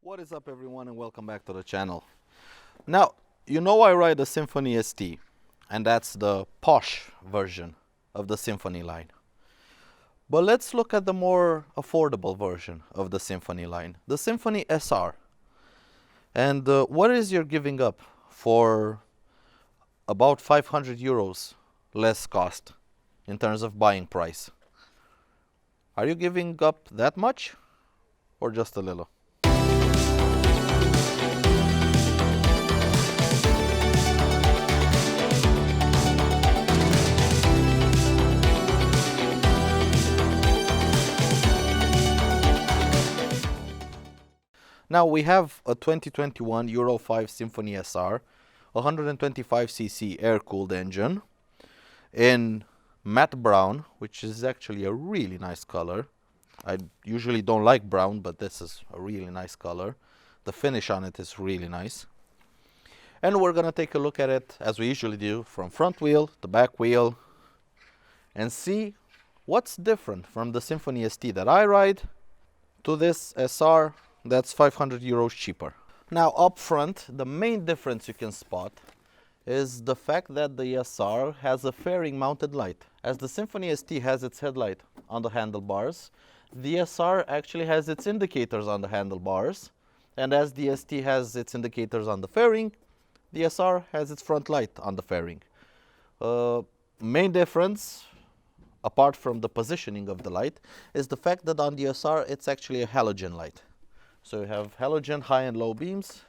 What is up, everyone, and welcome back to the channel. Now, you know I ride a Symphony ST, and that's the posh version of the Symphony line. But let's look at the more affordable version of the Symphony line, the Symphony SR. And what is you're giving up for about 500 euros less cost in terms of buying price? Are you giving up that much or just a little? Now we have a 2021 Euro 5 Symphony SR, 125cc air-cooled engine in matte brown, which is actually a really nice color. I usually don't like brown, but this is a really nice color. The finish on it is really nice. And we're gonna take a look at it, as we usually do, from front wheel to back wheel and see what's different from the Symphony ST that I ride to this SR that's 500 euros cheaper. Now up front, the main difference you can spot is the fact that the SR has a fairing mounted light. As the Symphony ST has its headlight on the handlebars, the SR actually has its indicators on the handlebars, and as the ST has its indicators on the fairing, the SR has its front light on the fairing. Main difference, apart from the positioning of the light, is the fact that on the SR it's actually a halogen light. So you have halogen high and low beams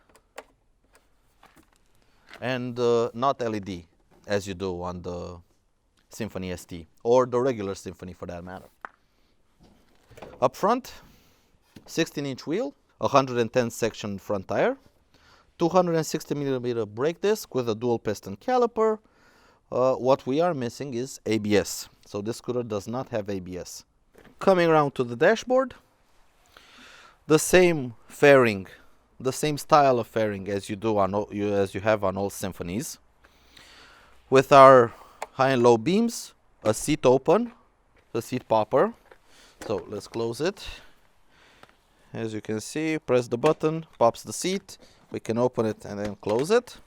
and not LED as you do on the Symphony ST or the regular Symphony for that matter. Up front, 16-inch wheel, 110 section front tire, 260mm brake disc with a dual piston caliper. What we are missing is ABS. So this scooter does not have ABS. Coming around to the dashboard, the same fairing, the same style of fairing as you do on as you have on all Symphonies, with our high and low beams, a seat open, the seat popper. So let's close it. As you can see, press the button, pops the seat. We can open it and then close it.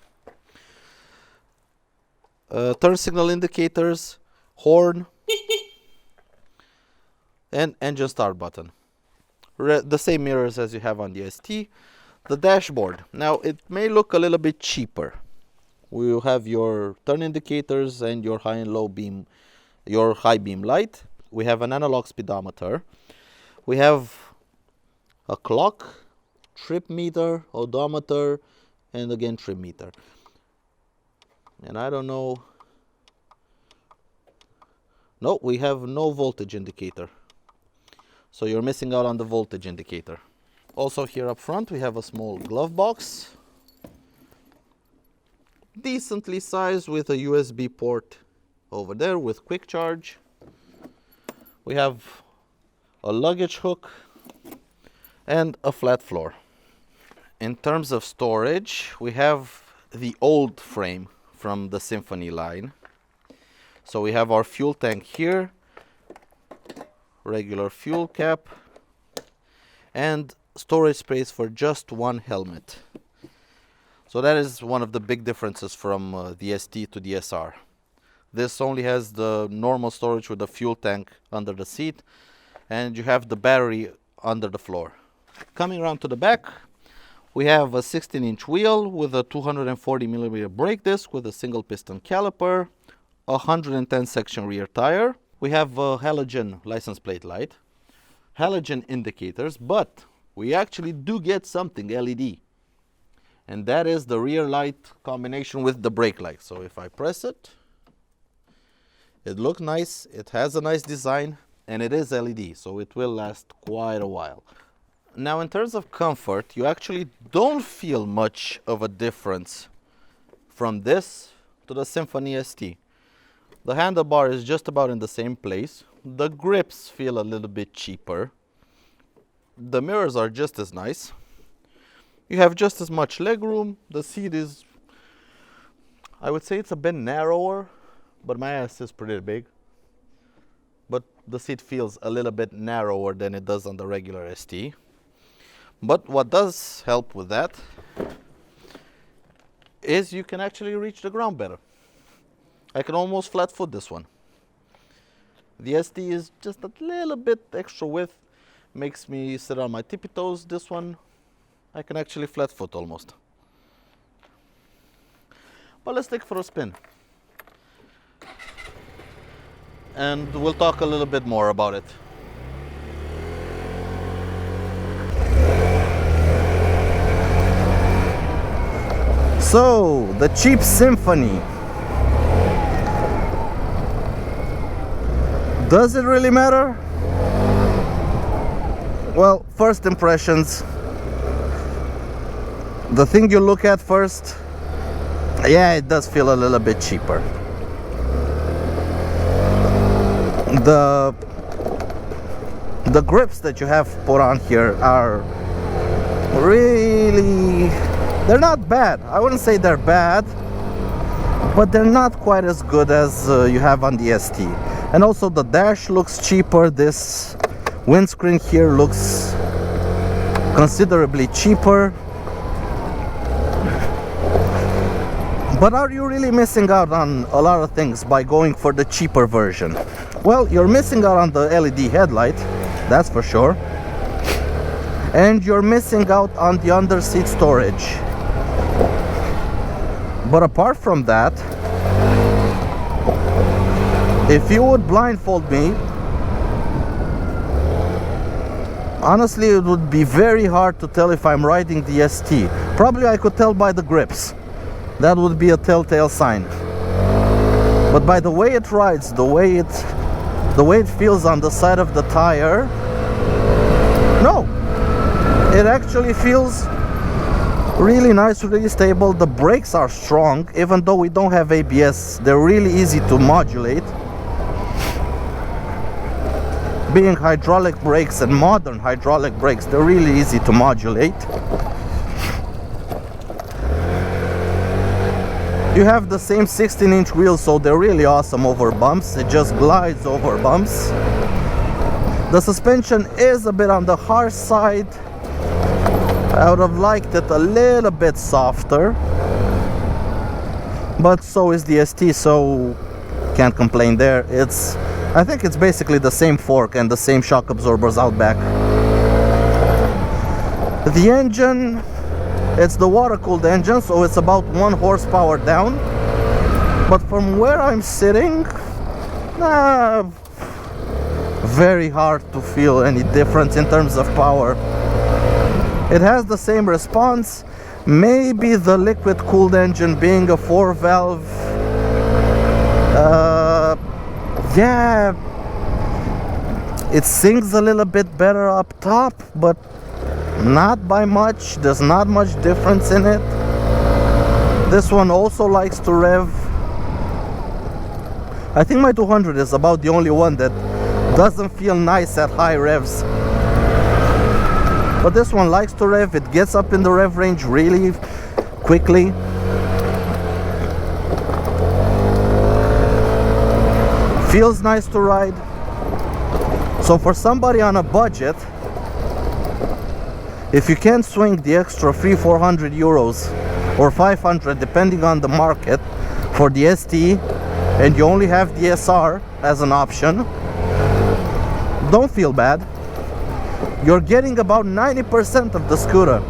Turn signal indicators, horn, and engine start button. The same mirrors as you have on the ST. The dashboard, now it may look a little bit cheaper. We will have your turn indicators and your high and low beam, your high beam light. We have an analog speedometer. We have a clock, trip meter, odometer, and again trip meter. And I don't know. No, we have no voltage indicator. So you're missing out on the voltage indicator. Also here up front we have a small glove box. Decently sized with a USB port over there with quick charge. We have a luggage hook and a flat floor. In terms of storage, we have the old frame from the Symphony line. So we have our fuel tank here, regular fuel cap, and storage space for just one helmet. So that is one of the big differences from the ST to the SR. This only has the normal storage with the fuel tank under the seat, and you have the battery under the floor. Coming around to the back, we have a 16-inch wheel with a 240mm brake disc with a single piston caliper, 110 section rear tire. We have a halogen license plate light, halogen indicators, but we actually do get something LED. And that is the rear light combination with the brake light. So if I press it, it looks nice, it has a nice design, and it is LED, so it will last quite a while. Now in terms of comfort, you actually don't feel much of a difference from this to the Symphony ST. The handlebar is just about in the same place. The grips feel a little bit cheaper. The mirrors are just as nice. You have just as much legroom. The seat is, I would say it's a bit narrower, but my ass is pretty big. But the seat feels a little bit narrower than it does on the regular ST. But what does help with that is you can actually reach the ground better. I can almost flat foot this one. The SD is just a little bit extra width, makes me sit on my tippy toes. This one I can actually flat foot almost. But let's take it for a spin. And we'll talk a little bit more about it. So, the cheap Symphony. Does it really matter? Well, first impressions. The thing you look at first, yeah, it does feel a little bit cheaper. The grips that you have put on here are really, they're not bad. I wouldn't say they're bad, but they're not quite as good as you have on the ST. And also the dash looks cheaper. This windscreen here looks considerably cheaper. But are you really missing out on a lot of things by going for the cheaper version? Well, you're missing out on the LED headlight, that's for sure. And you're missing out on the under-seat storage. But apart from that, if you would blindfold me, honestly it would be very hard to tell if I'm riding the ST. Probably I could tell by the grips. That would be a telltale sign. But by the way it rides, the way it feels on the side of the tire, no, it actually feels really nice, really stable. The brakes are strong, even though we don't have ABS. They're really easy to modulate. Being hydraulic brakes and modern hydraulic brakes, they're really easy to modulate. You have the same 16-inch wheels, so they're really awesome over bumps. It just glides over bumps. The suspension is a bit on the harsh side. I would have liked it a little bit softer, but so is the ST, so can't complain there. I think it's basically the same fork and the same shock absorbers out back. The engine, it's the water-cooled engine, so it's about 1 horsepower down. But from where I'm sitting, very hard to feel any difference in terms of power. It has the same response. Maybe the liquid-cooled engine being a 4-valve, yeah, it sings a little bit better up top, but not by much. There's not much difference in it. This one also likes to rev. I think my 200 is about the only one that doesn't feel nice at high revs. But this one likes to rev. It gets up in the rev range really quickly. Feels nice to ride. So for somebody on a budget, if you can't swing the extra 300-400 euros or 500 depending on the market for the ST, and you only have the SR as an option, don't feel bad. You're getting about 90% of the scooter.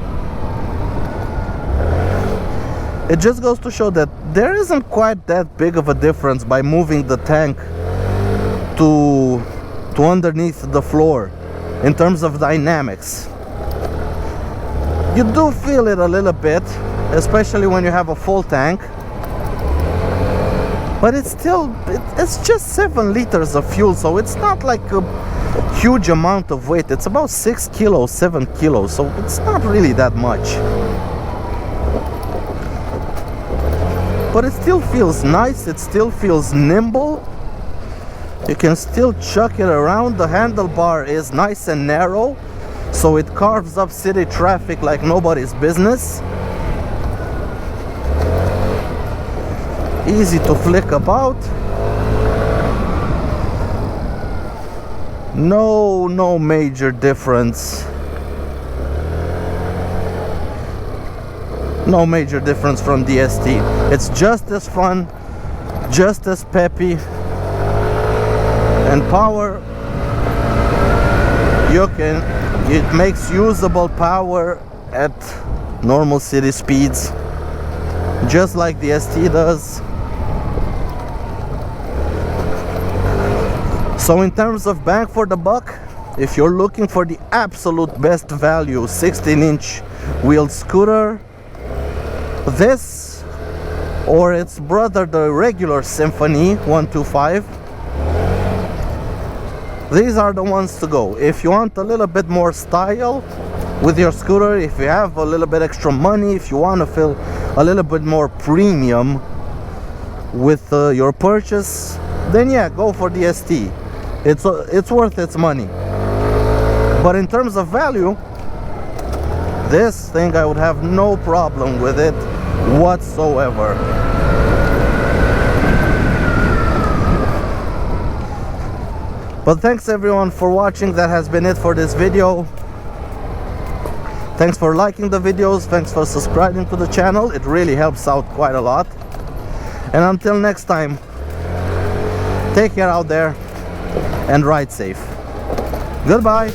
It just goes to show that there isn't quite that big of a difference by moving the tank to underneath the floor in terms of dynamics. You do feel it a little bit, especially when you have a full tank, but it's just 7 liters of fuel, so it's not like a huge amount of weight. It's about 6 kilos, 7 kilos, so it's not really that much. But it still feels nice, it still feels nimble. You can still chuck it around. The handlebar is nice and narrow, so it carves up city traffic like nobody's business. Easy to flick about. No major difference No major difference from the ST. It's just as fun, just as peppy, and power, it makes usable power at normal city speeds, just like the ST does. So in terms of bang for the buck, if you're looking for the absolute best value 16-inch wheeled scooter, this or its brother, the regular Symphony 125, these are the ones to go. If you want a little bit more style with your scooter, if you have a little bit extra money, if you want to feel a little bit more premium with your purchase, then yeah, go for the ST. It's worth its money. But in terms of value, this thing, I would have no problem with it whatsoever. But thanks everyone for watching. That has been it for this video. Thanks for liking the videos, thanks for subscribing to the channel, it really helps out quite a lot. And until next time, take care out there and ride safe. Goodbye.